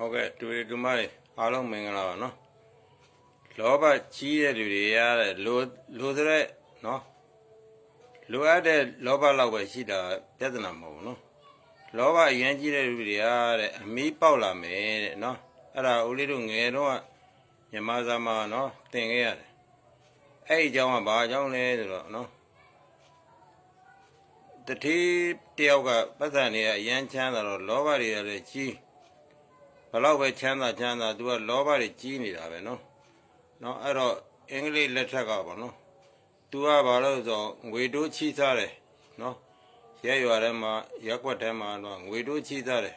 ဟုတ်ကဲ့တူတူမလေးအားလုံးမင်္ဂလာပါနော်လောဘကြီးတဲ့လူတွေရတဲ့လိုတဲ့နော်လိုအပ်တဲ့လောဘလောက်ပဲရှိတာပြဿနာမဟုတ်ဘူးနော်လောဘအရင်ကြီးတဲ့လူတွေရတဲ့အမီးပေါက်လာမယ်တဲ့နော်အဲ့ဒါဦးလေးတို့ငယ်တော့မြမစာမနော်သင်ခဲ့ရတယ်အဲ့ဒီအကြောင်းကဘာအကြောင်းလဲဆိုတော့နော်တတိတယောက်ကပတ်စံနေအရန်ချမ်းသာတော့လောဘတွေလည်းကြီးဘလောက်ပဲချမ်းသာသူကလောဘတွေကြီးနေတာပဲနော်အဲ့တော့အင်္ဂလိပ်လက်ထက်ကပေါ့နော်သူကဘာလို့ဆိုငွေတိုးချီးစားတယ်နော်ရဲရွာထဲမှာရက်ွက်ထဲမှာတော့ငွေတိုးချီးစားတယ်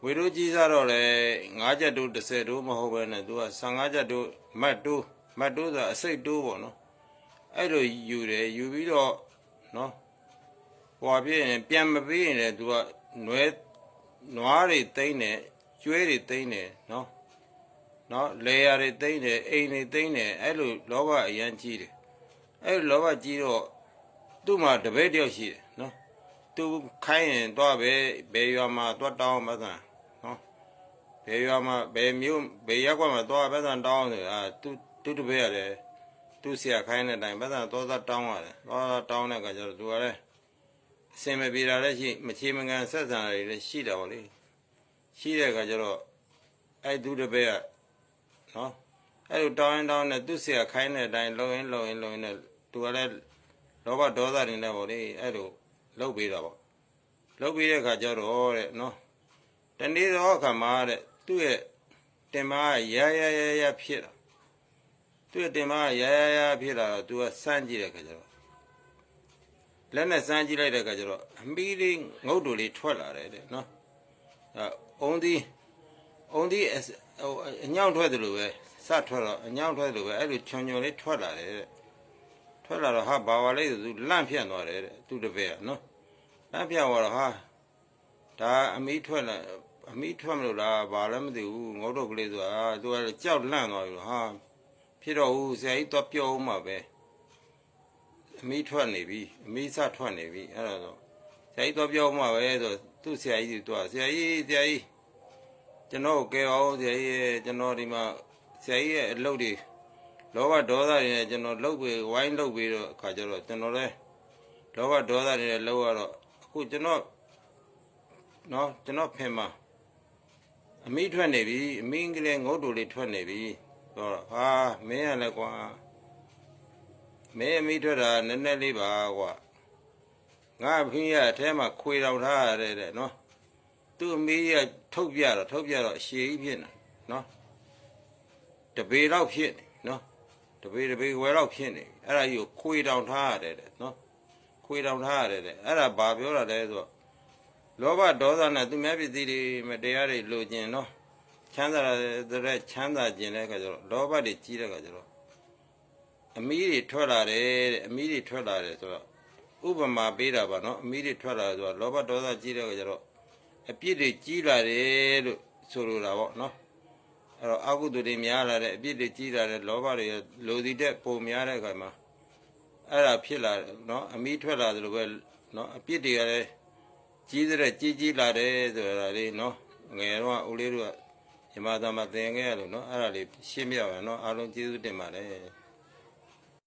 ငွေတိုးချီးစားတော့လေ9ကျပ်တိုး10တိုးမဟုတ်ပဲနဲ့သူက15ကျပ်တိုးမတ်တိုးဆိုတာအစိတ်တိုးပေါ့နော်အဲ့လိုယူတယ်ယူပြီးတော့နော်ဟွာပြည့်ရင်ပြန်မပေးရင်လည်းသူကနွားတွေသိမ့်တယ်ကျွဲတွေသိမ့်တယ်နော်လေယာတွေသိမ့်တယ်အိမ်တွေသိမ့်တယ်အဲ့လိုလောဘအရန်ကြီးတယ်အဲ့လိုလောဘကြီးတော့သူ့မှာတပည့်တယောက်ရှိတယ်နော်သူခိုင်းရင်တော့ဘယ်ရွာမှာတော့တောင်းမှသာနော်ဘယ်ရွာမှာဘယ်မြို့ဘယ်ရက်ကွက်မှာတော့ပဲသာတောင်းတယ်သူတပည့်ရတယ်သူဆရာခိုင်းတဲ့အတိုင်းပဲသာတော့တောင်းရတယ်တော့တောင်းတဲ့အခါကျတော့သူကလည်းအစင်မပြေတာလည်းရှိမချေမကန်ဆက်ဆံရည်လည်းရှိတာပေါ့လေရှိတဲ့အခါကျတော့အဲ့သူတပည့်ကနော်အဲ့လိုတောင်းနဲ့သူ့ဆရာခိုင်းတဲ့အတိုင်းလုံရင်နဲ့သူကလည်းလောဘဒေါသတွေနဲ့ပေါ့လေအဲ့လိုလုပ်ပေးတာပေါ့လုပ်ပေးတဲ့အခါကျတော့တဲ့နော်တနေ့တော့အခါမှာတဲ့သူ့ရဲ့တင်မရဖြစ်တာသူ့ရဲ့တင်မရဖြစ်လာတော့သူကစမ်းကြည့်တဲ့အခါကျတော့လက်နဲ့စမ်းကြည့်လိုက်တဲ့အခါကျတော့အမီးလေးငုတ်တူလေးထွက်လာတယ်တဲ့နော်အုံးသီးအညောင်းထွက်တယ်လို့ပဲစထွက်တော့အညောင်းထွက်တယ်လို့ပဲအဲ့လိုချွန်လေးထွက်လာတယ်တဲ့ထွက်လာတော့ဟာဘာပါလဲဆိုသူလန့်ဖြန့်သွားတယ်တဲ့သူတပည့်ကနော်လန့်ဖြန့်သွားတော့ဟာဒါအမီးထွက်မလို့လားဘာလည်းမသိဘူးငုတ်တုတ်ကလေးဆိုတာသူကကြောက်လန့်သွားပြီလို့ဟာဖြစ်တော့ဦးဆရာကြီးတော့ပြောဦးမှာပဲအမီးထွက်နေပြီအမီးစထွက်နေပြီအဲ့တော့ဆရာကြီးတော့ပြောဦးမှာပဲဆိုသူ့ဆရာကြီးသူကဆရာကြီးကျွန်တော်ကဲအောင်ဆရာကြီးကျွန်တော်ဒီမှာဆရာကြီးရဲ့အလုပ်တွေလောဘဒေါသတွေနဲ့ကျွန်တော်လုပ်ပြီးဝိုင်းလုပ်ပြီးတော့အခါကျတော့ကျွန်တော်လည်းလောဘဒေါသတွေနဲ့လုပ်ရတော့အခုကျွန်တော်ဖင်မှာအမိထွက်နေပြီအမိကလေးငုတ်တူလေးထွက်နေပြီဆိုတော့ဟာမင်းရလဲကွာမင်းအမိထွက်တာနည်းနည်းလေးပါကွာငါဖင်းရအထဲမှာခွေတော်ထားရတယ်တဲ့နော်သူ့အမေကထုတ်ပြတော့အရှည်ကြီးဖြစ်နေနော်တပေလောက်ဖြစ်နေနော်တပေဝဲလောက်ဖြစ်နေအဲ့ဒါကြီးကိုခွေတောင်ထားရတယ်တဲ့နော်ခွေတောင်ထားရတယ်တဲ့အဲ့ဒါဘာပြောတာလဲဆိုတော့လောဘဒေါသနဲ့သူများပစ္စည်းတွေမတရားတွေလိုချင်နော်ချမ်းသာတဲ့ချမ်းသာခြင်းတဲ့အခါကျတော့လောဘတွေကြီးတဲ့အခါကျတော့အမီးတွေထွက်လာတယ်တဲ့အမီးတွေထွက်လာတယ်ဆိုတော့ဥပမာပေးတာပါနော်အမီးတွေထွက်လာဆိုတော့လောဘဒေါသကြီးတဲ့အခါကျတော့အပြစ်တွေကြီးလာတယ်လို့ဆိုလိုတာပေါ့နော်အဲ့တော့အကုသိုလ်တွေများလာတဲ့အပြစ်တွေကြီးလာတဲ့လောဘတွေလိုစီတဲ့ပုံများတဲ့အခါမှာအဲ့ဒါဖြစ်လာတယ်နော်အမီးထွက်လာတယ်လို့ပဲနော်အပြစ်တွေကလည်းကြီးလာတယ်ဆိုတာလေးနော်ငယ်တော့ဦးလေးတို့ကညီမသားမသင်ခဲ့ရလို့နော်အဲ့ဒါလေးရှင်းပြပါနော်အားလုံးကျေးဇူးတင်ပါတယ်